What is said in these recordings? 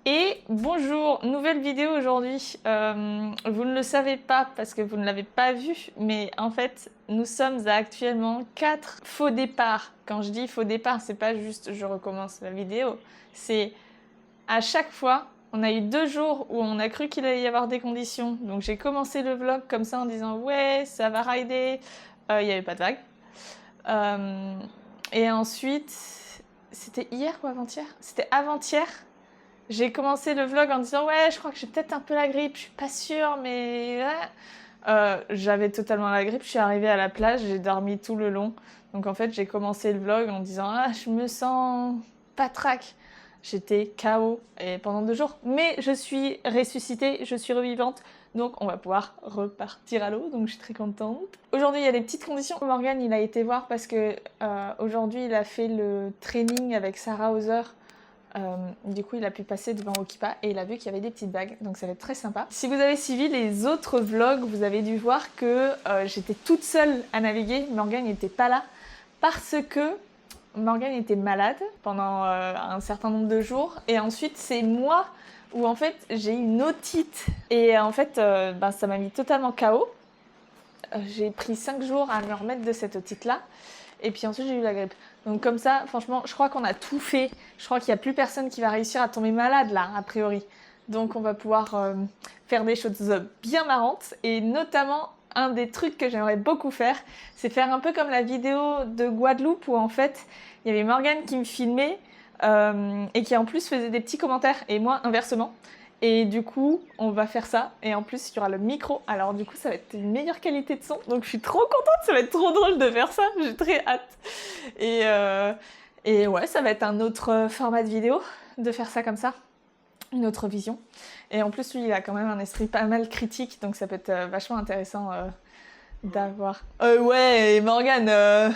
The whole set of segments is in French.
Et bonjour, nouvelle vidéo aujourd'hui. Vous ne le savez pas parce que vous ne l'avez pas vu, mais en fait, nous sommes à actuellement 4 faux départs. Quand je dis faux départ, c'est pas juste je recommence la vidéo, c'est à chaque fois, on a eu 2 jours où on a cru qu'il allait y avoir des conditions. Donc j'ai commencé le vlog comme ça en disant ouais, ça va rider. Il n'y avait pas de vague. Et ensuite, c'était hier ou avant-hier? C'était avant-hier. J'ai commencé le vlog en disant ouais, je crois que j'ai peut-être un peu la grippe, je suis pas sûre, mais ouais. J'avais totalement la grippe, je suis arrivée à la plage, j'ai dormi tout le long. Donc en fait, j'ai commencé le vlog en disant ah, je me sens patraque. J'étais KO et pendant 2 jours, mais je suis ressuscitée, je suis revivante. Donc on va pouvoir repartir à l'eau, donc je suis très contente. Aujourd'hui, il y a des petites conditions. Morgan, il a été voir parce que aujourd'hui, il a fait le training avec Sarah Hauser. Du coup, il a pu passer devant Okipa et il a vu qu'il y avait des petites bagues, donc ça va être très sympa. Si vous avez suivi les autres vlogs, vous avez dû voir que j'étais toute seule à naviguer. Morgan n'était pas là parce que Morgan était malade pendant un certain nombre de jours. Et ensuite, c'est moi où en fait j'ai eu une otite. Et en fait, ça m'a mis totalement KO. J'ai pris 5 jours à me remettre de cette otite-là. Et puis ensuite, j'ai eu la grippe. Donc comme ça, franchement, je crois qu'on a tout fait. Je crois qu'il n'y a plus personne qui va réussir à tomber malade là, a priori. Donc on va pouvoir faire des choses bien marrantes. Et notamment, un des trucs que j'aimerais beaucoup faire, c'est faire un peu comme la vidéo de Guadeloupe où en fait, il y avait Morgane qui me filmait et qui en plus faisait des petits commentaires. Et moi, inversement. Et du coup, on va faire ça. Et en plus, il y aura le micro. Alors du coup, ça va être une meilleure qualité de son. Donc je suis trop contente. Ça va être trop drôle de faire ça. J'ai très hâte. Et ouais, ça va être un autre format de vidéo, de faire ça comme ça. Une autre vision. Et en plus, lui, il a quand même un esprit pas mal critique. Donc ça peut être vachement intéressant d'avoir... ouais, Morgane,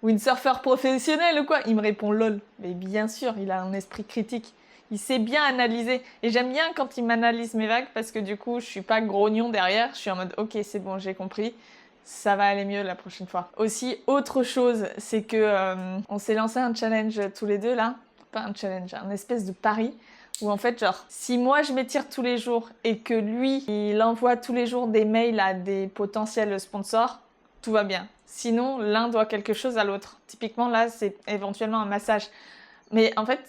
windsurfer professionnel ou quoi? Il me répond lol. Mais bien sûr, il a un esprit critique. Il sait bien analyser. Et j'aime bien quand il m'analyse mes vagues parce que du coup, je suis pas grognon derrière. Je suis en mode, ok, c'est bon, j'ai compris. Ça va aller mieux la prochaine fois. Aussi, autre chose, c'est que on s'est lancé un challenge tous les deux là. Pas un challenge, un espèce de pari. Où en fait, genre, si moi je m'étire tous les jours et que lui, il envoie tous les jours des mails à des potentiels sponsors, tout va bien. Sinon, l'un doit quelque chose à l'autre. Typiquement, là, c'est éventuellement un massage. Mais en fait,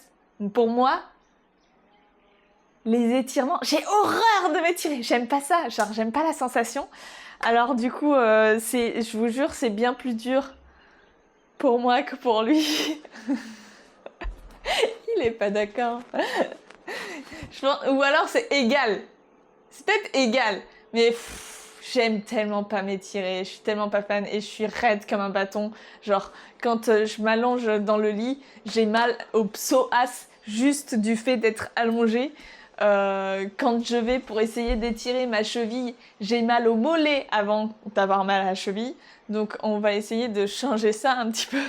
pour moi, les étirements, j'ai horreur de m'étirer. J'aime pas ça, genre j'aime pas la sensation. Alors du coup, je vous jure, c'est bien plus dur pour moi que pour lui. Il est pas d'accord. Ou alors c'est égal. C'est peut-être égal, mais j'aime tellement pas m'étirer. Je suis tellement pas fan et je suis raide comme un bâton. Genre quand je m'allonge dans le lit, j'ai mal au psoas juste du fait d'être allongée. Quand je vais pour essayer d'étirer ma cheville, j'ai mal au mollet avant d'avoir mal à la cheville. Donc on va essayer de changer ça un petit peu.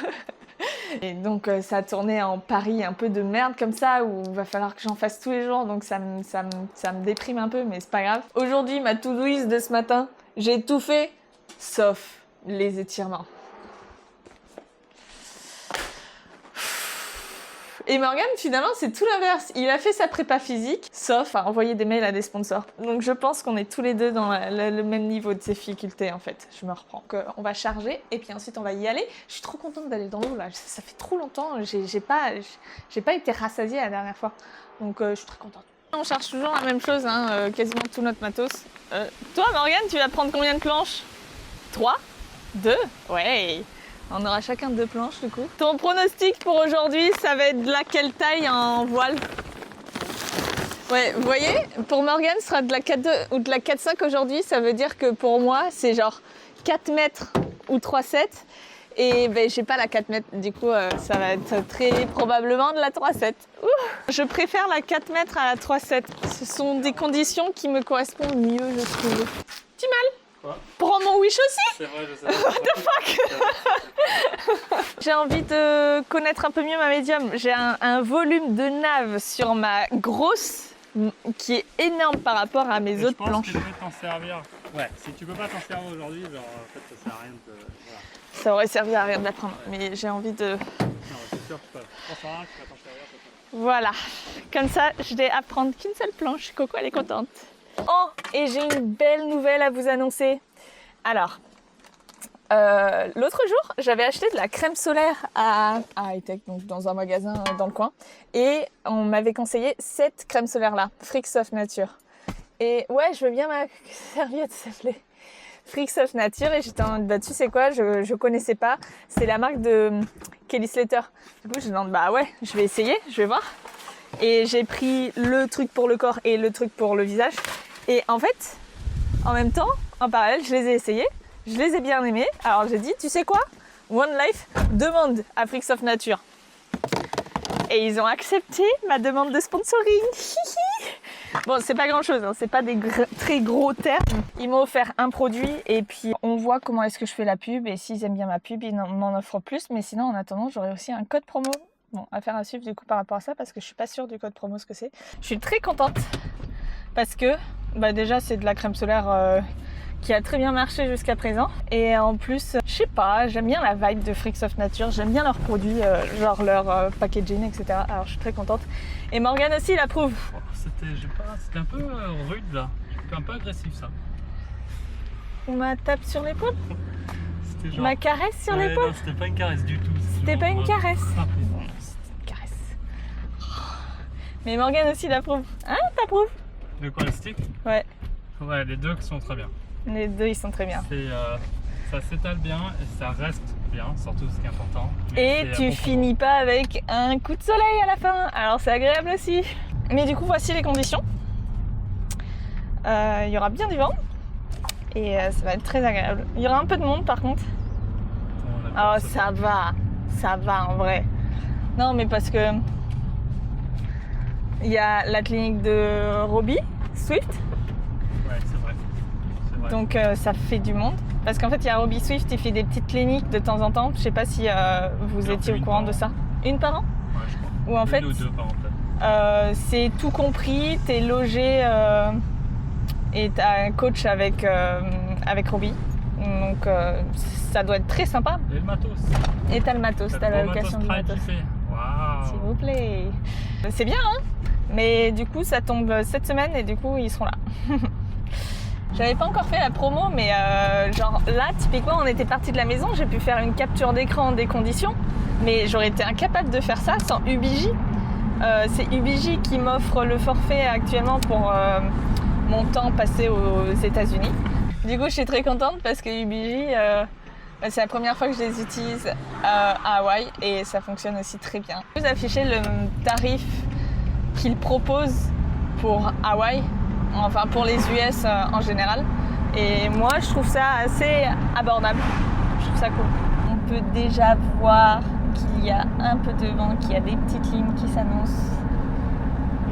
Et donc ça a tourné en pari un peu de merde comme ça où il va falloir que j'en fasse tous les jours. Donc ça me déprime un peu, mais c'est pas grave. Aujourd'hui, ma to-do list de ce matin, j'ai tout fait sauf les étirements. Et Morgan, finalement, c'est tout l'inverse. Il a fait sa prépa physique, sauf à envoyer des mails à des sponsors. Donc je pense qu'on est tous les deux dans le même niveau de difficulté, en fait. Je me reprends. Donc, on va charger, et puis ensuite on va y aller. Je suis trop contente d'aller dans l'eau, là. Ça fait trop longtemps. J'ai pas été rassasiée la dernière fois. Donc je suis très contente. On charge toujours la même chose, hein, quasiment tout notre matos. Toi, Morgan, tu vas prendre combien de planches? 3? 2? Ouais. On aura chacun 2 planches du coup. Ton pronostic pour aujourd'hui, ça va être de la quelle taille en voile? Ouais, vous voyez, pour Morgane, ce sera de la 4,2 ou de la 4,5 aujourd'hui. Ça veut dire que pour moi, c'est genre 4 mètres ou 3,7. Et ben, j'ai pas la 4 mètres. Du coup, ça va être très probablement de la 3,7. Je préfère la 4 mètres à la 3,7. Ce sont des conditions qui me correspondent mieux, je trouve. Petit mal? Quoi? Prends mon wish aussi? C'est vrai, je sais. What the fuck? J'ai envie de connaître un peu mieux ma médium. J'ai un volume de nave sur ma grosse qui est énorme par rapport à mes autres planches. Je pense que tu peux t'en servir. Ouais, si tu peux pas t'en servir aujourd'hui, genre en fait ça sert à rien de... Voilà. Ça aurait servi à rien de la prendre, mais j'ai envie de... Non, c'est sûr que tu peux. Je pense à rien que tu vas t'en servir. Voilà, comme ça, je vais apprendre qu'une seule planche. Coco, elle est contente. Oh, et j'ai une belle nouvelle à vous annoncer. Alors, l'autre jour, j'avais acheté de la crème solaire à Hightech, donc dans un magasin dans le coin. Et on m'avait conseillé cette crème solaire-là, Freaks of Nature. Et ouais, je veux bien ma serviette s'appeler Freaks of Nature. Et j'étais en mode, bah tu sais quoi, je connaissais pas. C'est la marque de Kelly Slater. Du coup, je me demande, bah ouais, je vais essayer, je vais voir. Et j'ai pris le truc pour le corps et le truc pour le visage. Et en fait, en même temps, en parallèle, je les ai essayés. Je les ai bien aimés. Alors j'ai dit, tu sais quoi, One Life demande à Freaks of Nature. Et ils ont accepté ma demande de sponsoring. Bon, c'est pas grand chose, hein. C'est pas des très gros termes. Ils m'ont offert un produit et puis on voit comment est-ce que je fais la pub. Et s'ils aiment bien ma pub, ils m'en offrent plus. Mais sinon, en attendant, j'aurai aussi un code promo. Bon, affaire à suivre du coup par rapport à ça parce que je suis pas sûre du code promo ce que c'est. Je suis très contente parce que bah déjà c'est de la crème solaire qui a très bien marché jusqu'à présent. Et en plus, je sais pas, j'aime bien la vibe de Freaks of Nature, j'aime bien leurs produits, genre leur packaging, etc. Alors je suis très contente. Et Morgane aussi il approuve. Oh, c'était un peu rude là, un peu agressif ça. Ma tape sur l'épaule, C'était genre... ma caresse sur l'épaule. Non, c'était pas une caresse du tout. C'était pas une caresse. Frappé. C'était une caresse. Mais Morgane aussi l'approuve. Hein, t'approuves? De quoi, le stick? Ouais, Ouais, les deux sont très bien. les deux ils sont très bien. Ça s'étale bien et ça reste bien, surtout ce qui est important. Et tu finis pas avec un coup de soleil à la fin, alors c'est agréable aussi. Mais du coup, voici les conditions. Il y aura bien du vent et ça va être très agréable. Il y aura un peu de monde par contre. Oh, ça va en vrai. Non, mais parce que il y a la clinique de Robbie Swift. Ouais, c'est vrai. Donc ça fait du monde. Parce qu'en fait, il y a Robbie Swift, il fait des petites cliniques de temps en temps. Je sais pas si vous étiez au courant de ça. Une par an? Ouais, je crois. Ou en fait, ou deux par an peut-être. c'est tout compris, t'es logé et t'as un coach avec Robbie. Donc ça doit être très sympa. Et le matos. Et t'as le matos, t'as la location du matos. Waouh. S'il vous plaît. C'est bien, hein? Mais du coup, ça tombe cette semaine et du coup, ils seront là. J'avais pas encore fait la promo, mais genre là, typiquement, on était parti de la maison, j'ai pu faire une capture d'écran des conditions, mais j'aurais été incapable de faire ça sans UBJ. C'est UBJ qui m'offre le forfait actuellement pour mon temps passé aux États-Unis. Du coup, je suis très contente parce que UBJ, c'est la première fois que je les utilise à Hawaï et ça fonctionne aussi très bien. Je vais vous afficher le tarif qu'ils proposent pour Hawaï. Enfin pour les US en général. Et moi je trouve ça assez abordable. Je trouve ça cool. On peut déjà voir qu'il y a un peu de vent, qu'il y a des petites lignes qui s'annoncent.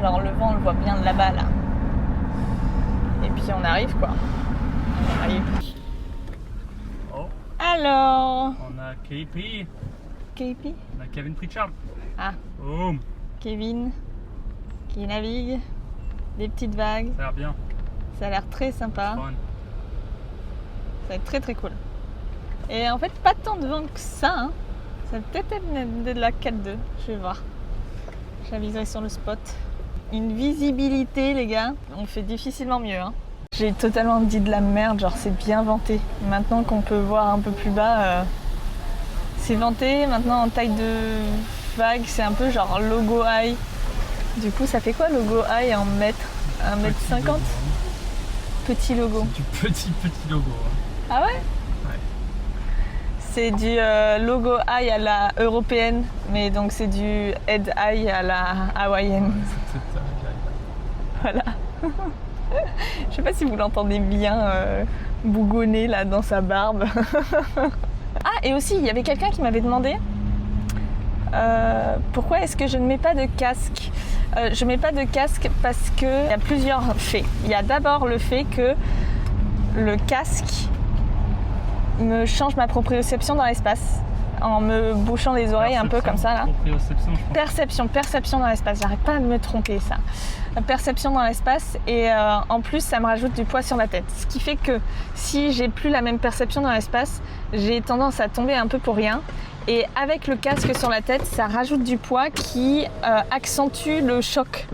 Genre le vent on le voit bien de là-bas là. Et puis on arrive quoi. On arrive. Oh. Alors. On a KP. KP. On a Kevin Pritchard. Ah. Boom. Kevin qui navigue. Des petites vagues. Ça a l'air bien. Ça a l'air très sympa. Fun. Ça va être très très cool. Et en fait, pas tant de vent que ça. Hein. Ça va peut-être être de la 4-2. Je vais voir. J'aviserai sur le spot. Une visibilité, les gars. On fait difficilement mieux. Hein. J'ai totalement dit de la merde. Genre, c'est bien venté. Maintenant qu'on peut voir un peu plus bas, c'est venté. Maintenant, en taille de vague, c'est un peu genre logo high. Du coup, ça fait quoi logo high en mètres? 1m50? Petit logo. C'est du petit logo. Hein. Ah ouais? Ouais. C'est du logo high à la européenne, mais donc c'est du head high à la hawaïenne. C'est ça, Voilà. Je sais pas si vous l'entendez bien bougonner là dans sa barbe. Ah, et aussi, il y avait quelqu'un qui m'avait demandé pourquoi est-ce que je ne mets pas de casque. Je ne mets pas de casque parce qu'il y a plusieurs faits. Il y a d'abord le fait que le casque me change ma proprioception dans l'espace en me bouchant les oreilles un peu comme ça là. Perception dans l'espace, j'arrête pas de me tromper ça. Perception dans l'espace et en plus ça me rajoute du poids sur la tête. Ce qui fait que si j'ai plus la même perception dans l'espace, j'ai tendance à tomber un peu pour rien Et avec le casque sur la tête, ça rajoute du poids qui accentue le choc.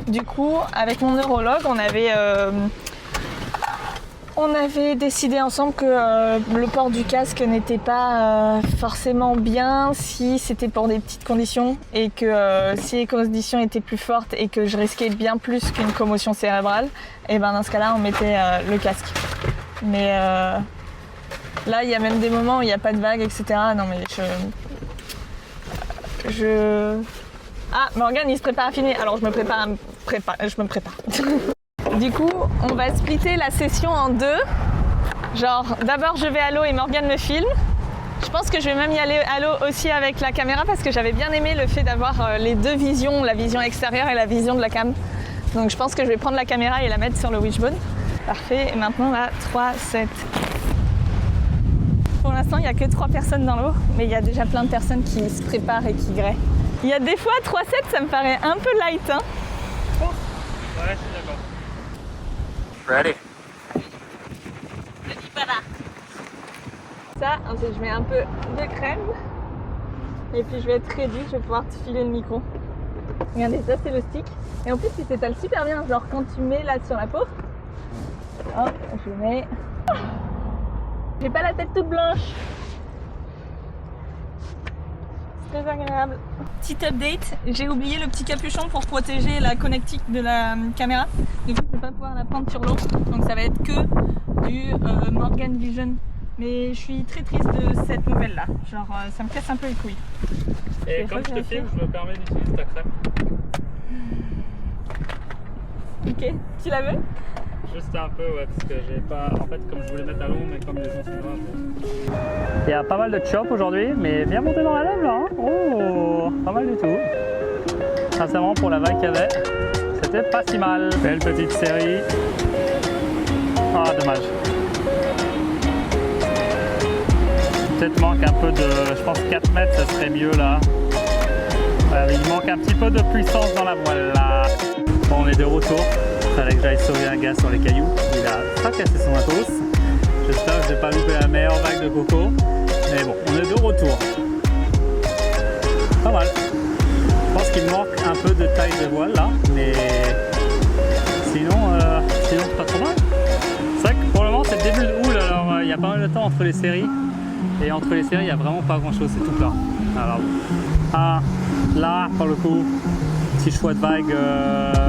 Du coup, avec mon neurologue, on avait décidé ensemble que le port du casque n'était pas forcément bien si c'était pour des petites conditions et que si les conditions étaient plus fortes et que je risquais bien plus qu'une commotion cérébrale, et ben dans ce cas-là, on mettait le casque. Mais là, il y a même des moments où il n'y a pas de vague, etc. Non mais Ah, Morgane, il se prépare à filmer. Alors je me prépare. Du coup, on va splitter la session en deux. Genre, d'abord je vais à l'eau et Morgane me filme. Je pense que je vais même y aller à l'eau aussi avec la caméra parce que j'avais bien aimé le fait d'avoir les deux visions, la vision extérieure et la vision de la cam. Donc je pense que je vais prendre la caméra et la mettre sur le wishbone. Parfait, et maintenant là, 3, 7. Pour l'instant, il n'y a que 3 personnes dans l'eau, mais il y a déjà plein de personnes qui se préparent et qui graient. Il y a des fois, 3-7, ça me paraît un peu light, hein. Ouais, je suis d'accord. Ready. Ça, ensuite je mets un peu de crème. Et puis je vais être ready, je vais pouvoir te filer le micro. Regardez, ça c'est le stick. Et en plus, il s'étale super bien. Genre quand tu mets là sur la peau. Hop, je le mets. J'ai pas la tête toute blanche. C'est très agréable. Petit update, j'ai oublié le petit capuchon pour protéger la connectique de la caméra. Du coup, je vais pas pouvoir la prendre sur l'eau. Donc ça va être que du Morgane Vision. Mais je suis très triste de cette nouvelle là. Genre ça me casse un peu les couilles. Et comme je te filme, je me permets d'utiliser ta crème. Ok, tu la veux? Juste un peu, ouais, parce que j'ai pas. En fait, comme je voulais mettre à l'ombre, mais comme les gens sont noirs. Il y a pas mal de chop aujourd'hui, mais viens monter dans la lèvre là. Hein. Oh, pas mal du tout. Sincèrement, pour la vague qu'il y avait, c'était pas si mal. Belle petite série. Ah, dommage. Peut-être manque un peu de. Je pense 4 mètres, ça serait mieux là. Il manque un petit peu de puissance dans la voile là. Bon, on est de retour. Il fallait que j'aille sauver un gars sur les cailloux. Il a fracassé son matos. J'espère que je n'ai pas loupé la meilleure vague de coco. Mais bon, on est de retour. Pas mal. Je pense qu'il manque un peu de taille de voile là. Mais sinon c'est pas trop mal. C'est vrai que pour le moment c'est le début d'août. Alors il y a pas mal de temps entre les séries. Et entre les séries il n'y a vraiment pas grand chose. C'est tout plat. Alors là pour le coup. Petit choix de vague,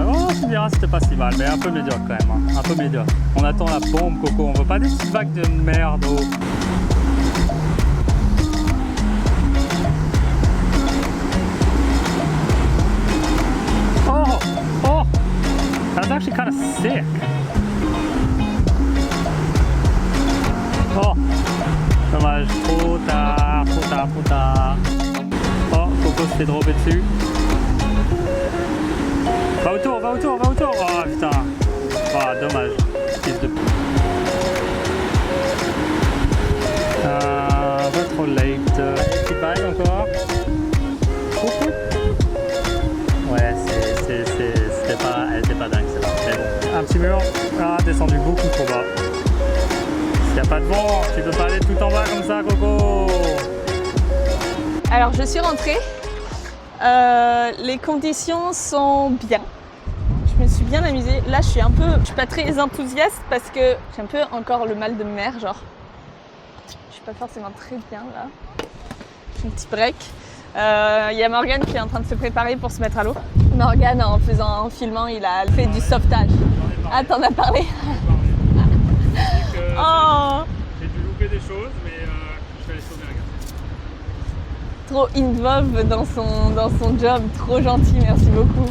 oh tu verras c'était pas si mal, mais un peu médiocre quand même, hein. Un peu médiocre. On attend la bombe coco, on veut pas des petites vagues de merde. Oh. Oh, that's actually kind of sick. Oh, dommage, trop tard. Oh, coco s'est droppé dessus. Va autour. Oh putain. Oh, dommage. Fils de... un peu trop late. Petite vague encore. Ouais, elle était pas dingue celle-là. Mais bon. Un petit mur. Ah, descendu beaucoup trop bas. S'il n'y a pas de vent, tu peux pas aller tout en bas comme ça, Coco. Alors, je suis rentrée. Les conditions sont bien. Je me suis bien amusée. Là, je suis pas très enthousiaste parce que j'ai un peu encore le mal de mer, genre. Je suis pas forcément très bien là. Un petit break. Il y a Morgane qui est en train de se préparer pour se mettre à l'eau. Morgane, en filmant, il a fait du sauvetage. Ah, t'en as parlé. Oh. J'ai dû louper des choses, mais je vais aller sauver un gars. Trop involved dans son job, trop gentil, merci beaucoup.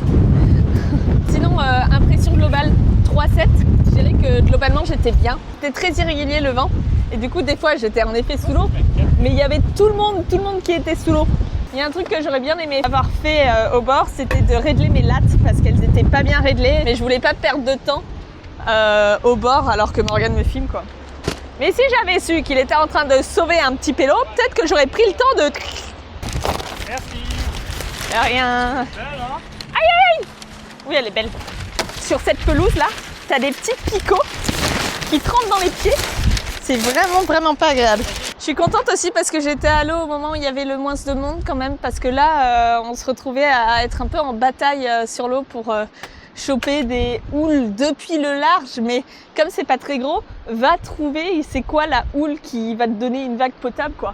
Sinon, impression globale 3-7, je dirais que globalement j'étais bien. C'était très irrégulier le vent et du coup des fois j'étais en effet sous l'eau, mais il y avait tout le monde qui était sous l'eau. Il y a un truc que j'aurais bien aimé avoir fait au bord, c'était de régler mes lattes parce qu'elles étaient pas bien réglées, mais je voulais pas perdre de temps au bord alors que Morgane me filme quoi. Mais si j'avais su qu'il était en train de sauver un petit pélo, peut-être que j'aurais pris le temps de... Merci. De rien. Alors Aïe. Oui, elle est belle. Sur cette pelouse là, t'as des petits picots qui te rentrent dans les pieds. C'est vraiment pas agréable. Je suis contente aussi parce que j'étais à l'eau au moment où il y avait le moins de monde quand même, parce que là, on se retrouvait à être un peu en bataille sur l'eau pour choper des houles depuis le large. Mais comme c'est pas très gros, va trouver c'est quoi la houle qui va te donner une vague potable, quoi.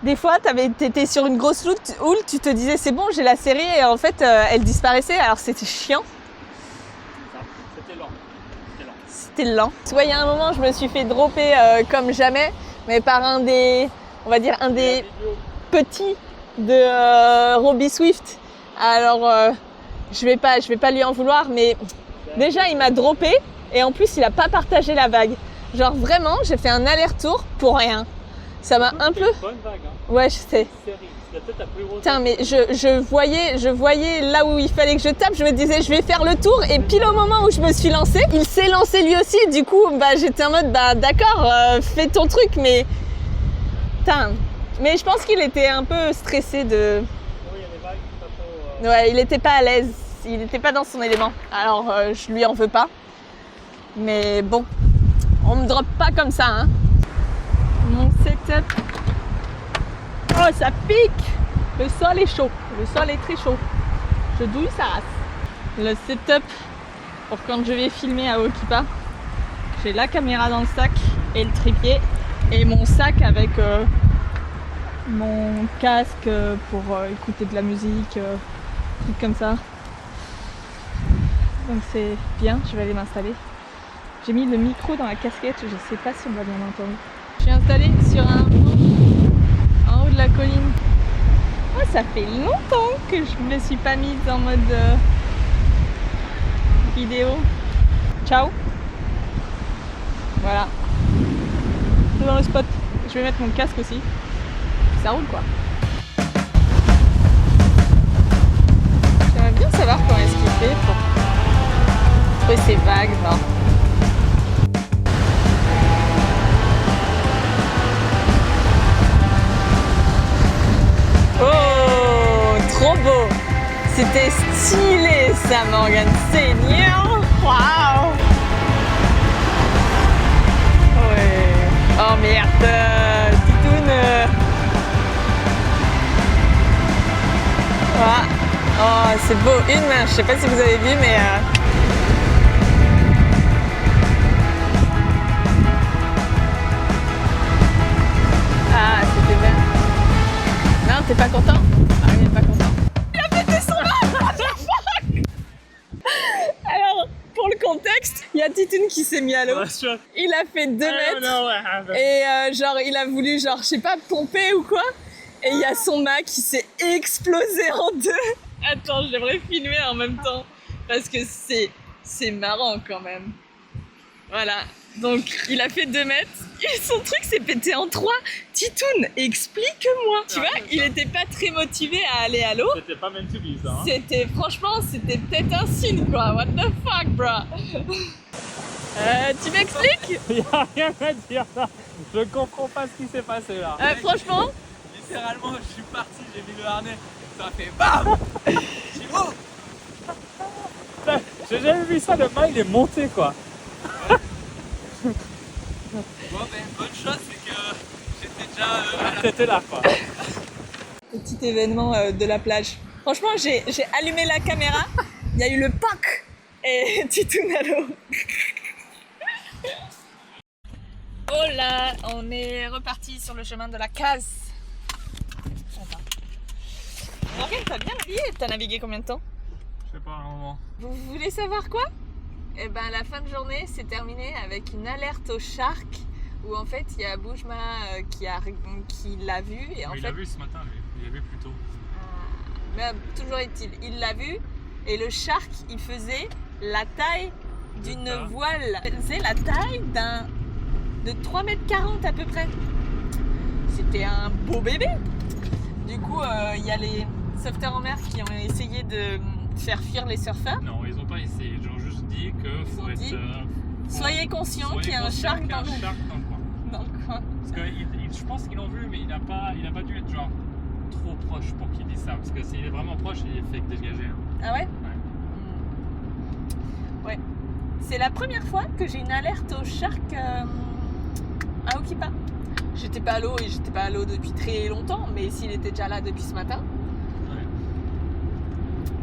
Des fois, t'étais sur une grosse houle, tu te disais c'est bon, j'ai la série, et en fait, elle disparaissait, alors c'était chiant. C'était lent. Tu vois, il y a un moment, je me suis fait dropper comme jamais, mais par un des petits de Robbie Swift. Alors, je vais pas lui en vouloir, mais déjà, il m'a droppé, et en plus, il a pas partagé la vague. Genre vraiment, j'ai fait un aller-retour pour rien. Ça m'a un peu... Bonne vague, hein. Ouais, je sais. Putain, mais je voyais là où il fallait que je tape, je me disais je vais faire le tour, et pile au moment où je me suis lancée, il s'est lancé lui aussi, du coup j'étais en mode d'accord, fais ton truc, mais putain, mais je pense qu'il était un peu stressé de... Oui, il y a des vagues, pas trop... Ouais, il était pas à l'aise, il était pas dans son élément, alors je lui en veux pas, mais bon, on me droppe pas comme ça, hein. Mon setup... Oh, ça pique! Le sol est chaud, le sol est très chaud. Je douille sa race. Le setup pour quand je vais filmer à Okipa. J'ai la caméra dans le sac et le trépied et mon sac avec mon casque pour écouter de la musique, trucs comme ça. Donc c'est bien, je vais aller m'installer. J'ai mis le micro dans la casquette, je sais pas si on va bien entendre. Je suis installée sur un en haut de la colline. Oh, ça fait longtemps que je me suis pas mise en mode vidéo. Ciao. Voilà. C'est dans le spot. Je vais mettre mon casque aussi. Ça roule quoi. J'aimerais bien savoir comment est-ce qu'il fait pour trouver ces vagues, genre. Oh, trop beau! C'était stylé ça, Morgan Seigneur! Waouh! Ouais! Oh merde! Titoune! Ah. Oh, c'est beau! Une main, je sais pas si vous avez vu, mais. Ah, c'était bien! Non, t'es pas content? Ah oui, il est pas content. Il a pété son arbre! Alors, pour le contexte, il y a Titoune qui s'est mis à l'eau. Il a fait 2 mètres. Et genre, il a voulu, genre, je sais pas, pomper ou quoi. Et il y a son mât qui s'est explosé en 2. Attends, je devrais filmer en même temps. Parce que c'est marrant quand même. Voilà. Donc, il a fait 2 mètres. Et son truc s'est pété en 3. Titoune, explique-moi. Tu vois, il était pas très motivé à aller à l'eau. C'était pas meant to be ça. Hein. Franchement, c'était peut-être un signe quoi. What the fuck, bro? Tu m'expliques? Il y a rien à dire là. Je comprends pas ce qui s'est passé là. Franchement? Littéralement, je suis parti, j'ai mis le harnais, ça a fait BAM! J'ai dit oh! J'ai jamais vu ça, le mât il est monté quoi. Bon ben, bonne chose, c'est que j'étais déjà T'étais là quoi. Petit événement de la plage. Franchement, j'ai allumé la caméra, il y a eu le POC et Titoune à l'eau. Oh là, on est reparti sur le chemin de la case. Morgan, t'as bien navigué? T'as navigué combien de temps? Je sais pas, un moment. Vous voulez savoir quoi? Eh ben, la fin de journée s'est terminée avec une alerte au shark où en fait il y a Boujma qui l'a vu et en il fait. l'a vu ce matin, lui. Il l'a vu plus tôt. Mais toujours est-il, il l'a vu et le shark il faisait la taille d'une voile. Il faisait la taille de 3,40 m à peu près. C'était un beau bébé. Du coup, il y a les sauveteurs en mer qui ont essayé de faire fuir les surfeurs. Non, ils ont pas essayé. Ils ont juste dit que faut être. Soyez conscients qu'il y a un shark dans le coin. Dans le coin. Parce que je pense qu'ils l'ont vu, mais il n'a pas dû être genre trop proche pour qu'ils disent ça. Parce que s'il est vraiment proche, il fait que dégager. Hein. Ah ouais? Ouais. C'est la première fois que j'ai une alerte au shark à Okipa. J'étais pas à l'eau et j'étais pas à l'eau depuis très longtemps, mais s'il était déjà là depuis ce matin, Ouais.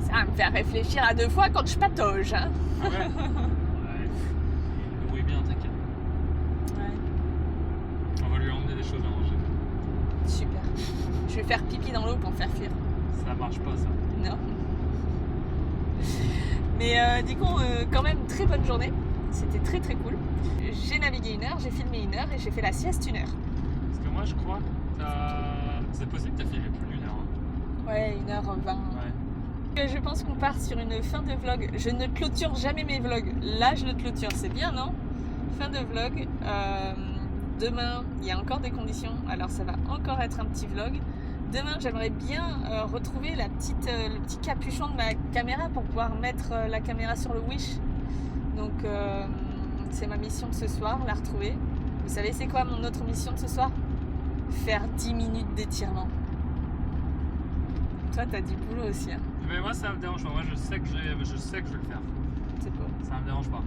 ça va me faire réfléchir à 2 fois quand je patauge. Hein. Ah ouais. Ouais. Oui, bien, t'inquiète. Ouais. On va lui emmener des choses à manger. Super. Je vais faire pipi dans l'eau pour me faire fuir. Ça marche pas, ça. Non. Mais du coup, quand même, très bonne journée. C'était très très cool. J'ai navigué 1 heure, j'ai filmé 1 heure et j'ai fait la sieste 1 heure. Parce que moi, je crois que c'est possible que t'as filmé plus d'1 heure. Hein. Ouais, 1h20. Ouais. Je pense qu'on part sur une fin de vlog. Je ne clôture jamais mes vlogs. Là, je le clôture. C'est bien, non? Fin de vlog. Demain, il y a encore des conditions. Alors, ça va encore être un petit vlog. Demain, j'aimerais bien retrouver le petit capuchon de ma caméra pour pouvoir mettre la caméra sur le Wish. Donc, c'est ma mission de ce soir, la retrouver. Vous savez, c'est quoi mon autre mission de ce soir? Faire 10 minutes d'étirement. Toi, t'as du boulot aussi. Hein. Mais moi, ça me dérange pas. Moi, je sais que je vais le faire. C'est beau. Ça me dérange pas.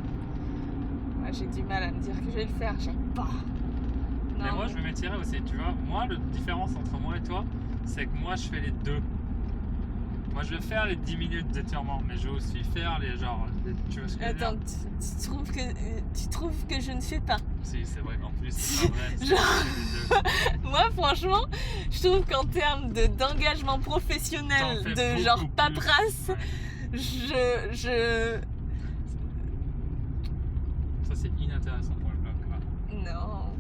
Moi, j'ai du mal à me dire que je vais le faire. J'aime pas. Mais Non. moi, je vais m'étirer aussi. Tu vois, moi, la différence entre moi et toi, c'est que moi, je fais les deux. Moi, je vais faire les 10 minutes d'étirement, mais je vais aussi faire les genre. Tu vois ce que je veux dire? Attends, tu trouves que je ne fais pas? Si, c'est vrai qu'en plus, c'est pas vrai. Genre- Je fais les deux. Moi, franchement, je trouve qu'en termes d'engagement professionnel, T'en fais de beaucoup genre plus. paperasse, Ouais. je... Ça, c'est inintéressant pour le vlog. Là. Non.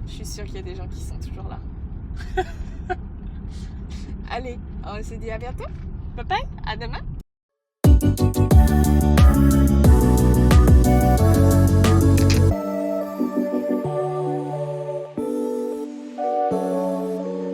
Je suis sûre qu'il y a des gens qui sont toujours là. Allez, on se dit à bientôt. Bye bye, à demain.